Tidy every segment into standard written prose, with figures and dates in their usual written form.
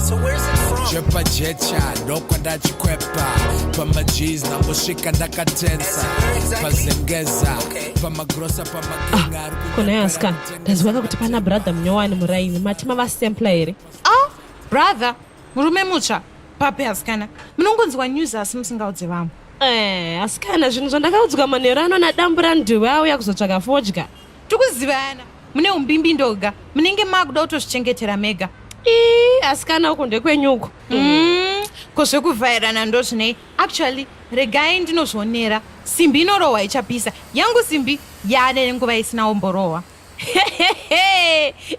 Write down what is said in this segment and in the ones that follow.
So where's it from? Chepa jecha, lokwa ndachikwepa pamajeans namboshika ndakatensa pazengeza pamagrosa pamakinga Kona yaska ndaziwaka kuti pana brother mnyowani muraini matima vasempla here. Brother murume mutsva pape asikana munongonzwa news asi musingaudze vamwe. Asikana zvinhu zvandakaudzwa manheru ano nadambu randuve auya kuzotsvaka fodya. Tikuzivana mune umbimbi ndoga munenge makuda kutozvichengetera mega. Asikana uku ndekwenyuko. Ko zvekuvhairana ndo zvinei. Actually regai ndinozvionera simbi inorohwa ichapisa yangu simbi yaane nguva isina omborohwa.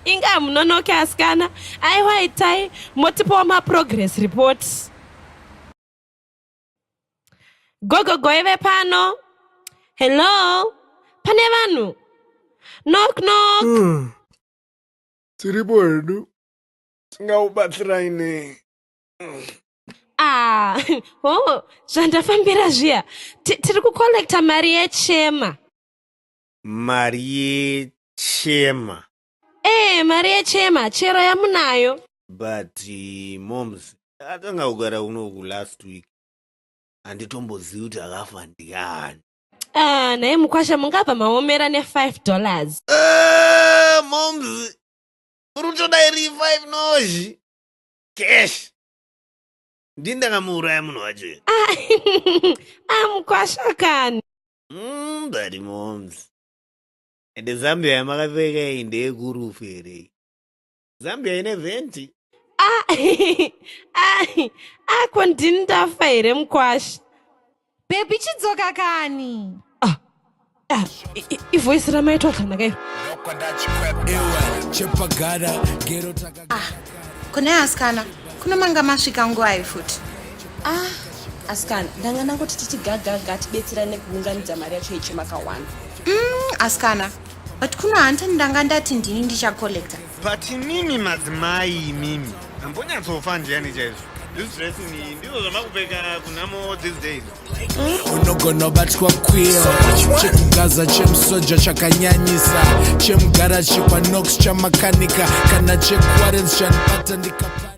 Inga munonoke asikana aiwaitai motipawo maprogress report. Gogogo ive pano. Hello, pane vanhu. Knock knock. Tiripo hedu tingaubatsirai nei? Zvandafambira zviya tiri kukolekta mari yechema. Mari yechema? Mari yechema chero yamunayo. But moms atanga kugara unoku last week handitombozivi kuti akafa ndiani. Naye mukwasha mungabva maomera $5. Moms urutoda iri 5 nozhi cash ndindakamuraya munhu wacho. Mukwasha kani. But moms ende Zambia yamakapfeka iyi ndeyekurufu here? Zambia ine venti? Ako ndini ndafa here mukwasha. Baby chidzoka kani? Ivoisi ramaitwa kanaka. Kune asikana kuna manga masvika nguva futi. Asikana ndanga nangoti tichigagaga tibetserane kuunganidza mari yacho yechimakawanda. Asikana but kuna hanta ndanga ndati ndini ndichakolekta. But mimi madzimai mimi ambonyatsofa ndiani chaizvo? This dressing iyi ndizvo zvamakupfeka kunamo these days. Unogona batwa kwio chekugaza chemusoja chakanyanyisa chemugaraji kwa nox chamakanika kana chekwarens chanibata ndikapari.